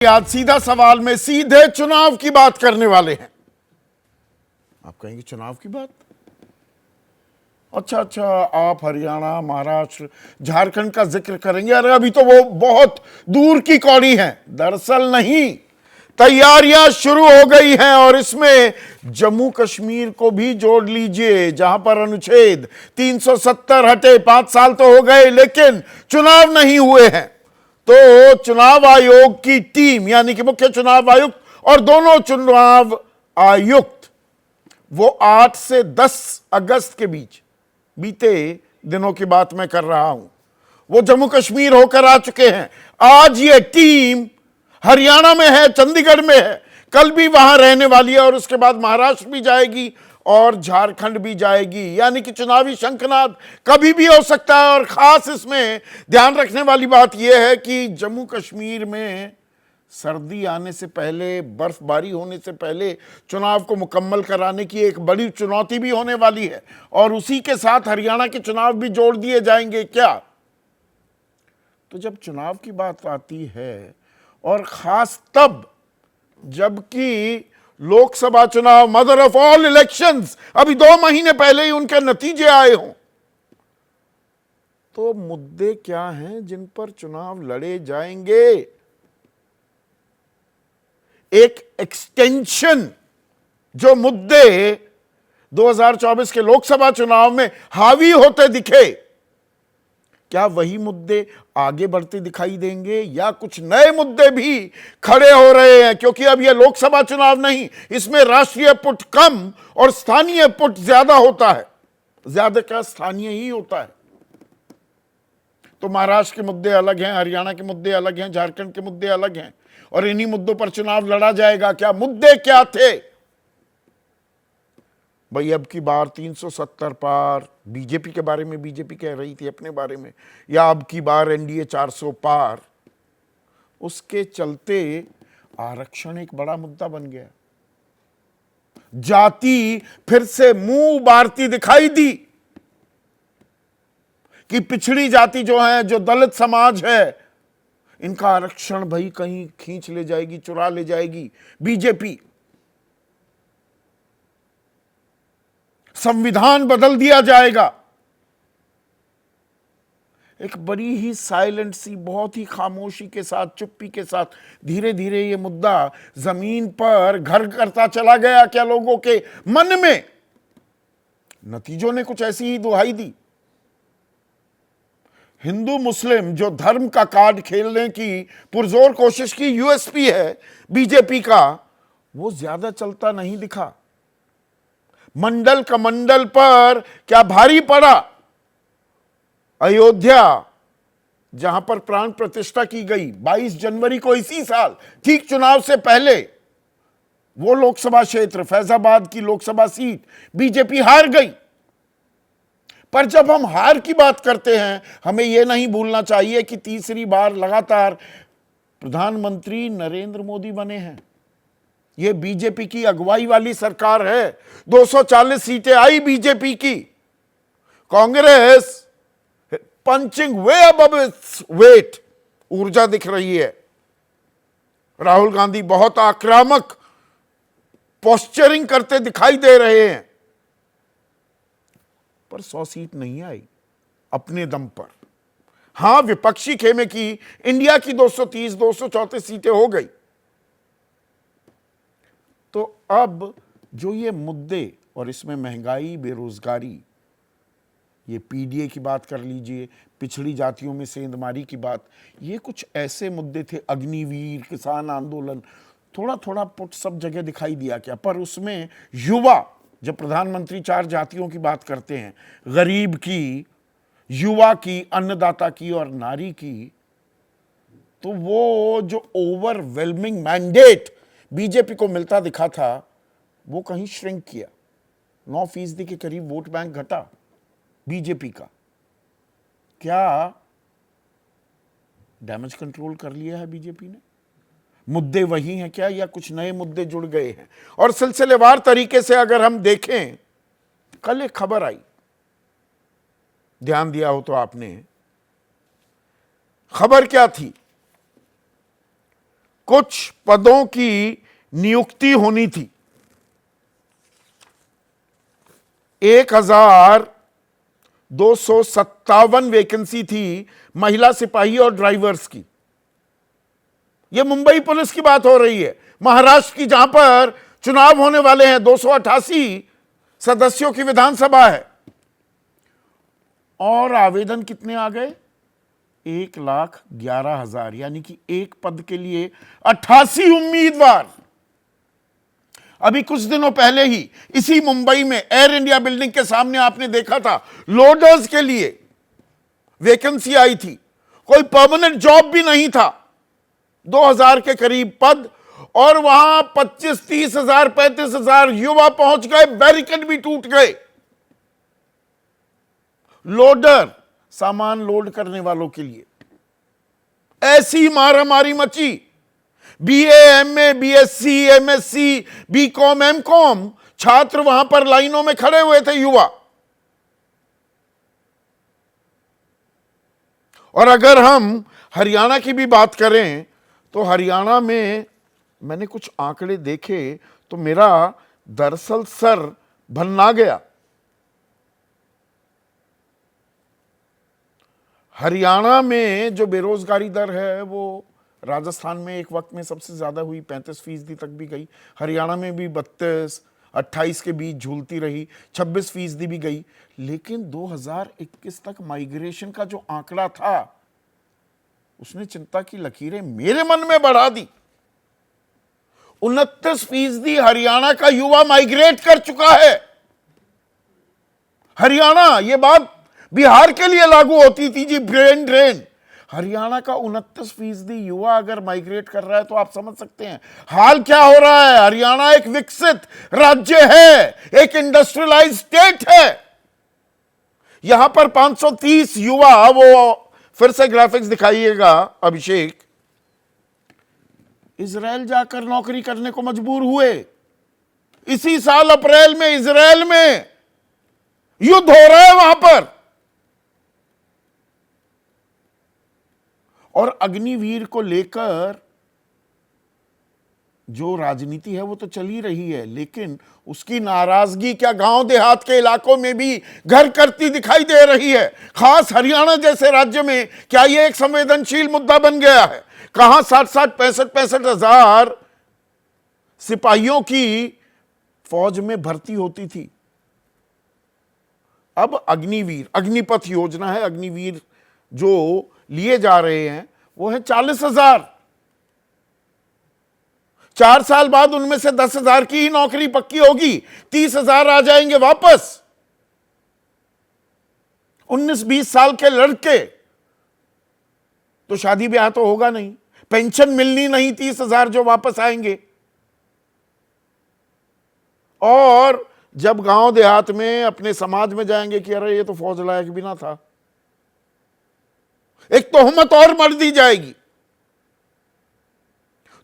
आज सीधा सवाल में सीधे चुनाव की बात करने वाले हैं। आप कहेंगे चुनाव की बात? अच्छा, आप हरियाणा, महाराष्ट्र, झारखंड का जिक्र करेंगे। अरे अभी तो वो बहुत दूर की कौड़ी है। दरअसल नहीं, तैयारियां शुरू हो गई हैं और इसमें जम्मू कश्मीर को भी जोड़ लीजिए, जहां पर अनुच्छेद 370 हटे। 5 साल तो हो गए लेकिन चुनाव नहीं हुए हैं। तो चुनाव आयोग की टीम, यानी कि मुख्य चुनाव आयुक्त और दोनों चुनाव आयुक्त, वो 8 से 10 अगस्त के बीच, बीते दिनों की बात मैं कर रहा हूं, वो जम्मू कश्मीर होकर आ चुके हैं। आज ये टीम हरियाणा में है, चंडीगढ़ में है, कल भी वहां रहने वाली है और उसके बाद महाराष्ट्र भी जाएगी और झारखंड भी जाएगी। यानी कि चुनावी शंखनाद कभी भी हो सकता है। और खास इसमें ध्यान रखने वाली बात यह है कि जम्मू कश्मीर में सर्दी आने से पहले, बर्फबारी होने से पहले चुनाव को मुकम्मल कराने की एक बड़ी चुनौती भी होने वाली है और उसी के साथ हरियाणा के चुनाव भी जोड़ दिए जाएंगे क्या? तो जब चुनाव की बात आती है और खास तब जबकि लोकसभा चुनाव, मदर ऑफ ऑल इलेक्शंस, अभी 2 महीने पहले ही उनके नतीजे आए हों, तो मुद्दे क्या हैं जिन पर चुनाव लड़े जाएंगे? एक एक्सटेंशन जो मुद्दे 2024 के लोकसभा चुनाव में हावी होते दिखे, क्या वही मुद्दे आगे बढ़ते दिखाई देंगे या कुछ नए मुद्दे भी खड़े हो रहे हैं? क्योंकि अब यह लोकसभा चुनाव नहीं, इसमें राष्ट्रीय पुट कम और स्थानीय पुट ज्यादा होता है। ज्यादा क्या, स्थानीय ही होता है। तो महाराष्ट्र के मुद्दे अलग हैं, हरियाणा के मुद्दे अलग हैं, झारखंड के मुद्दे अलग हैं और इन्हीं मुद्दों पर चुनाव लड़ा जाएगा क्या? मुद्दे क्या थे भाई? अब की बार 370 पार, बीजेपी के बारे में बीजेपी कह रही थी अपने बारे में, या अब की बार एनडीए 400 पार, उसके चलते आरक्षण एक बड़ा मुद्दा बन गया। जाति फिर से मुंह उभारती दिखाई दी कि पिछड़ी जाति जो है, जो दलित समाज है, इनका आरक्षण भाई कहीं खींच ले जाएगी, चुरा ले जाएगी बीजेपी। संविधान बदल दिया जाएगा। एक बड़ी ही साइलेंट सी, बहुत ही खामोशी के साथ, चुप्पी के साथ धीरे धीरे ये मुद्दा जमीन पर घर करता चला गया क्या लोगों के मन में? नतीजों ने कुछ ऐसी ही दुहाई दी। हिंदू मुस्लिम जो धर्म का कार्ड खेलने की पुरजोर कोशिश की यूएसपी है बीजेपी का, वो ज्यादा चलता नहीं दिखा। मंडल कमंडल पर क्या भारी पड़ा? अयोध्या, जहां पर प्राण प्रतिष्ठा की गई 22 जनवरी को इसी साल, ठीक चुनाव से पहले, वो लोकसभा क्षेत्र, फैजाबाद की लोकसभा सीट बीजेपी हार गई। पर जब हम हार की बात करते हैं, हमें यह नहीं भूलना चाहिए कि तीसरी बार लगातार प्रधानमंत्री नरेंद्र मोदी बने हैं। यह बीजेपी की अगुवाई वाली सरकार है। 240 सीटें आई बीजेपी की। कांग्रेस पंचिंग वे अबव इट्स वेट, ऊर्जा दिख रही है। राहुल गांधी बहुत आक्रामक पोस्चरिंग करते दिखाई दे रहे हैं, पर 100 सीट नहीं आई अपने दम पर। हां, विपक्षी खेमे की इंडिया की 230, 234 सीटें हो गई। तो अब जो ये मुद्दे, और इसमें महंगाई, बेरोजगारी, ये पीडीए की बात कर लीजिए, पिछड़ी जातियों में सेंधमारी की बात, ये कुछ ऐसे मुद्दे थे। अग्निवीर, किसान आंदोलन, थोड़ा थोड़ा पुट सब जगह दिखाई दिया क्या? पर उसमें युवा, जब प्रधानमंत्री 4 जातियों की बात करते हैं, गरीब की, युवा की, अन्नदाता की और नारी की, तो वो जो ओवरवेलमिंग मैंडेट बीजेपी को मिलता दिखा था, वो कहीं श्रिंक किया। 9% के करीब वोट बैंक घटा बीजेपी का। क्या डैमेज कंट्रोल कर लिया है बीजेपी ने? मुद्दे वही हैं क्या, या कुछ नए मुद्दे जुड़ गए हैं? और सिलसिलेवार तरीके से अगर हम देखें, कल एक खबर आई, ध्यान दिया हो तो आपने, खबर क्या थी? कुछ पदों की नियुक्ति होनी थी। 1257 वैकेंसी थी महिला सिपाही और ड्राइवर्स की। यह मुंबई पुलिस की बात हो रही है, महाराष्ट्र की, जहां पर चुनाव होने वाले हैं। 288 सदस्यों की विधानसभा है और आवेदन कितने आ गए? 1,11,000, यानी कि एक पद के लिए 88 उम्मीदवार। अभी कुछ दिनों पहले ही इसी मुंबई में एयर इंडिया बिल्डिंग के सामने आपने देखा था, लोडर्स के लिए वैकेंसी आई थी। कोई परमानेंट जॉब भी नहीं था, 2,000 के करीब पद, और वहां 25-30,000 35,000 युवा पहुंच गए, बैरिकेड भी टूट गए। लोडर, सामान लोड करने वालों के लिए ऐसी मारामारी मची। BA, MA, BSc, MSc, BCom, MCom छात्र वहां पर लाइनों में खड़े हुए थे, युवा। और अगर हम हरियाणा की भी बात करें तो हरियाणा में मैंने कुछ आंकड़े देखे तो मेरा दरअसल सर भन्ना गया। हरियाणा में जो बेरोजगारी दर है वो राजस्थान में एक वक्त में सबसे ज्यादा हुई, 35% तक भी गई। हरियाणा में भी 32-28 के बीच झूलती रही, 26% भी गई। लेकिन 2021 तक माइग्रेशन का जो आंकड़ा था उसने चिंता की लकीरें मेरे मन में बढ़ा दी। 29% हरियाणा का युवा माइग्रेट कर चुका है। हरियाणा, यह बात बिहार के लिए लागू होती थी जी, ब्रेन ड्रेन। हरियाणा का 29% युवा अगर माइग्रेट कर रहा है तो आप समझ सकते हैं हाल क्या हो रहा है। हरियाणा एक विकसित राज्य है, एक इंडस्ट्रियलाइज स्टेट है। यहां पर 530 युवा, वो फिर से ग्राफिक्स दिखाइएगा अभिषेक, इजराइल जाकर नौकरी करने को मजबूर हुए। इसी साल अप्रैल में इजराइल में युद्ध हो रहा है वहां पर, और अग्निवीर को लेकर जो राजनीति है वो तो चली रही है, लेकिन उसकी नाराजगी क्या गांव देहात के इलाकों में भी घर करती दिखाई दे रही है। खास हरियाणा जैसे राज्य में क्या यह एक संवेदनशील मुद्दा बन गया है? कहां 60-60, 65-65 हजार सिपाहियों की फौज में भर्ती होती थी। अब अग्निवीर, अग्निपथ योजना है, अग्निवीर जो लिए जा रहे हैं वो है 40,000। 4 साल बाद उनमें से 10,000 की ही नौकरी पक्की होगी, 30,000 आ जाएंगे वापस। 19-20 साल के लड़के तो शादी ब्याह तो होगा नहीं, पेंशन मिलनी नहीं, 30,000 जो वापस आएंगे। और जब गांव देहात में अपने समाज में जाएंगे कि अरे ये तो फौज लायक भी ना था, एक तोहमत और मर दी जाएगी।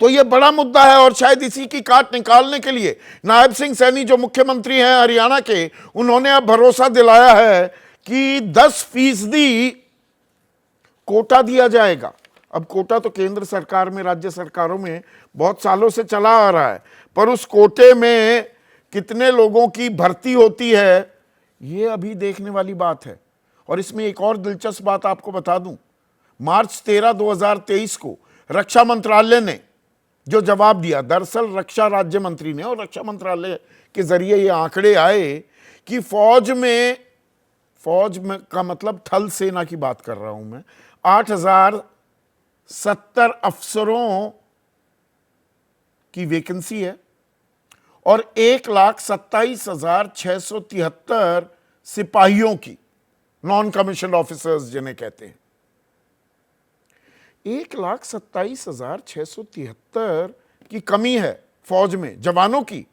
तो यह बड़ा मुद्दा है और शायद इसी की काट निकालने के लिए नायब सिंह सैनी जो मुख्यमंत्री हैं हरियाणा के, उन्होंने अब भरोसा दिलाया है कि 10% कोटा दिया जाएगा। अब कोटा तो केंद्र सरकार में, राज्य सरकारों में बहुत सालों से चला आ रहा है, पर उस कोटे में कितने लोगों की भर्ती होती है ये अभी देखने वाली बात है। और इसमें एक और दिलचस्प बात आपको बता दूं, मार्च 13, 2023 को रक्षा मंत्रालय ने जो जवाब दिया, दरअसल रक्षा राज्य मंत्री ने, और रक्षा मंत्रालय के जरिए ये आंकड़े आए कि फौज में का मतलब थल सेना की बात कर रहा हूं मैं, 8,070 अफसरों की वैकेंसी है और 1,27,673 सिपाहियों की, नॉन कमीशन ऑफिसर्स जिन्हें कहते हैं। 1,27,673 की कमी है फौज में जवानों की,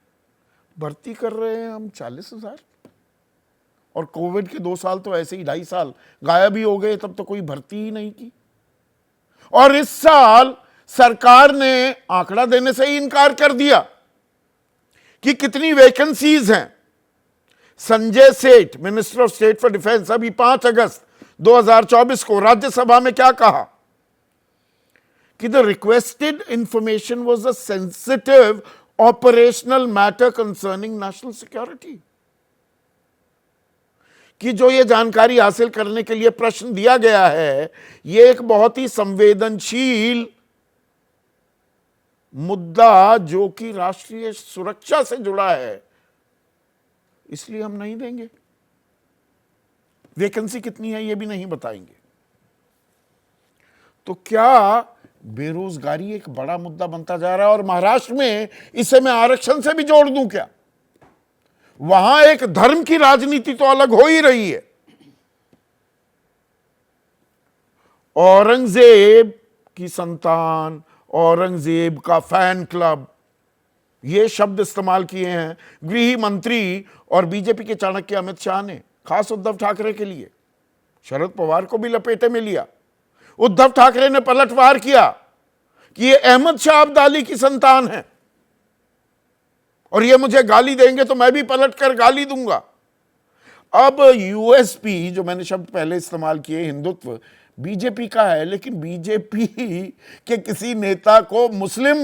भर्ती कर रहे हैं हम 40,000। और कोविड के 2 साल तो ऐसे ही, 2.5 साल गायब ही हो गए, तब तो कोई भर्ती ही नहीं की। और इस साल सरकार ने आंकड़ा देने से ही इनकार कर दिया कि कितनी वैकेंसीज हैं। Sanjay Seth, minister of state for defence, अभी 5 अगस्त 2024 को राज्यसभा में क्या कहा कि the requested information was a sensitive operational matter concerning national security, कि जो ये जानकारी हासिल करने के लिए प्रश्न दिया गया है, ये एक बहुत ही संवेदनशील मुद्दा जो कि राष्ट्रीय सुरक्षा से जुड़ा है, इसलिए हम नहीं देंगे। वैकेंसी कितनी है ये भी नहीं बताएंगे। तो क्या बेरोजगारी एक बड़ा मुद्दा बनता जा रहा है? और महाराष्ट्र में इसे मैं आरक्षण से भी जोड़ दूं क्या? वहां एक धर्म की राजनीति तो अलग हो ही रही है। औरंगजेब की संतान, औरंगजेब का फैन क्लब, ये शब्द इस्तेमाल किए हैं गृह मंत्री और बीजेपी के चाणक्य अमित शाह ने, खास उद्धव ठाकरे के लिए। शरद पवार को भी लपेटे में लिया। उद्धव ठाकरे ने पलटवार किया कि ये अहमद शाह अब्दाली की संतान है और ये मुझे गाली देंगे तो मैं भी पलटकर गाली दूंगा। अब यूएसपी, जो मैंने शब्द पहले इस्तेमाल किए, हिंदुत्व, बीजेपी का है, लेकिन बीजेपी के किसी नेता को मुस्लिम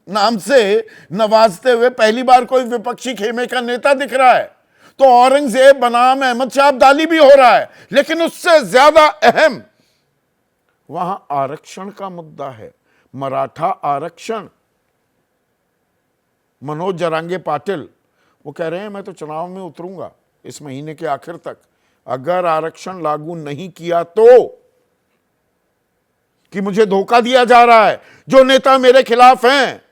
नाम से नवाजते हुए पहली बार कोई विपक्षी खेमे का नेता दिख रहा है। तो औरंगजेब बनाम अहमद शाह अब्दाली भी हो रहा है, लेकिन उससे ज्यादा अहम वहां आरक्षण का मुद्दा है। मराठा आरक्षण। मनोज जरांगे पाटिल वो कह रहे हैं मैं तो चुनाव में उतरूंगा इस महीने के आखिर तक, अगर आरक्षण लागू नहीं किया तो, कि मुझे धोखा दिया जा रहा है। जो नेता मेरे खिलाफ हैं,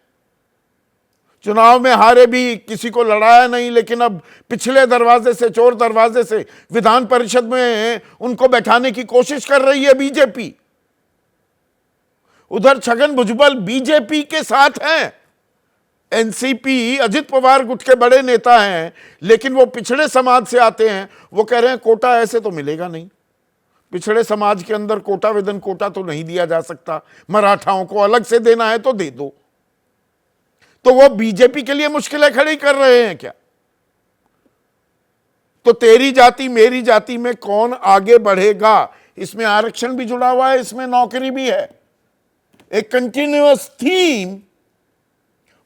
चुनाव में हारे भी, किसी को लड़ाया नहीं, लेकिन अब पिछले दरवाजे से, चोर दरवाजे से विधान परिषद में उनको बैठाने की कोशिश कर रही है बीजेपी। उधर छगन भुजबल बीजेपी के साथ हैं। एनसीपी, अजित पवार गुट के बड़े नेता हैं, लेकिन वो पिछड़े समाज से आते हैं। वो कह रहे हैं कोटा ऐसे तो मिलेगा नहीं, पिछड़े समाज के अंदर कोटा विदन कोटा तो नहीं दिया जा सकता, मराठाओं को अलग से देना है तो दे दो। तो वो बीजेपी के लिए मुश्किलें खड़ी कर रहे हैं क्या? तो तेरी जाति मेरी जाति में कौन आगे बढ़ेगा, इसमें आरक्षण भी जुड़ा हुआ है, इसमें नौकरी भी है। एक कंटिन्यूअस थीम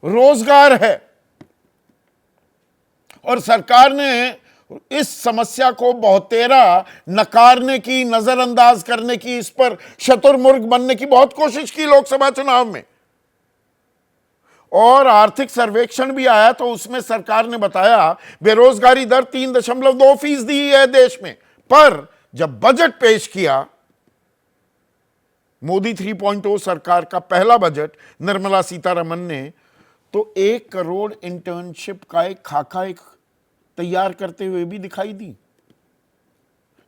रोजगार है और सरकार ने इस समस्या को बहुतेरा नकारने की, नजरअंदाज करने की, इस पर शतुर्मुर्ग बनने की बहुत कोशिश की लोकसभा चुनाव में। और आर्थिक सर्वेक्षण भी आया तो उसमें सरकार ने बताया बेरोजगारी दर 3.2% है देश में। पर जब बजट पेश किया, मोदी 3.0 सरकार का पहला बजट, निर्मला सीतारमन ने तो 1 करोड़ इंटर्नशिप का एक खाका तैयार करते हुए भी दिखाई दी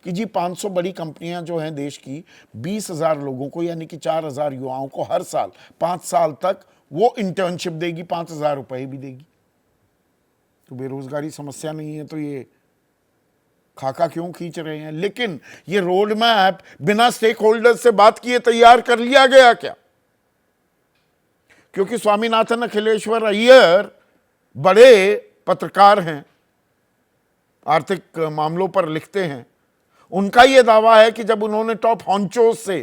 कि जी 500 बड़ी कंपनियां जो हैं देश की, 20,000 लोगों को यानी कि 4,000 युवाओं को हर साल 5 साल तक वो इंटर्नशिप देगी, 5,000 रुपए भी देगी। तो बेरोजगारी समस्या नहीं है तो ये खाका क्यों खींच रहे हैं? लेकिन ये रोड मैप बिना स्टेक होल्डर से बात किए तैयार कर लिया गया क्या? क्योंकि स्वामीनाथन अखिलेश्वर अय्यर बड़े पत्रकार हैं, आर्थिक मामलों पर लिखते हैं। उनका यह दावा है कि जब उन्होंने टॉप हॉन्चोस से,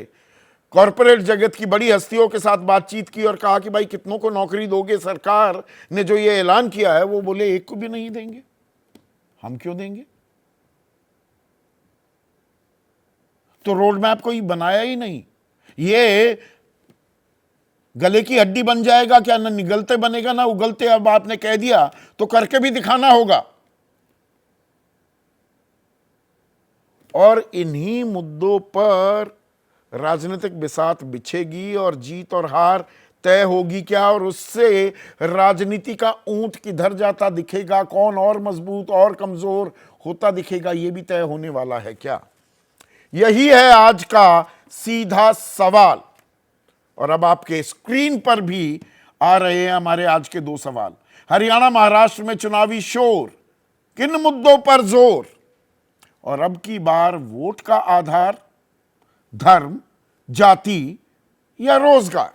कॉरपोरेट जगत की बड़ी हस्तियों के साथ बातचीत की और कहा कि भाई कितनों को नौकरी दोगे, सरकार ने जो ये ऐलान किया है, वो बोले एक को भी नहीं देंगे। हम क्यों देंगे? तो रोड मैप कोई बनाया ही नहीं। ये गले की हड्डी बन जाएगा क्या? ना निगलते बनेगा ना उगलते। अब आपने कह दिया तो करके भी दिखाना होगा। और इन्हीं मुद्दों पर राजनीतिक बिसात बिछेगी और जीत और हार तय होगी क्या? और उससे राजनीति का ऊंट किधर जाता दिखेगा, कौन और मजबूत और कमजोर होता दिखेगा, यह भी तय होने वाला है क्या? यही है आज का सीधा सवाल। और अब आपके स्क्रीन पर भी आ रहे हैं हमारे आज के 2 सवाल। हरियाणा महाराष्ट्र में चुनावी शोर, किन मुद्दों पर जोर? और अब की बार वोट का आधार धर्म, जाति या रोजगार?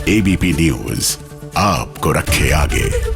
एबीपी न्यूज आपको रखे आगे।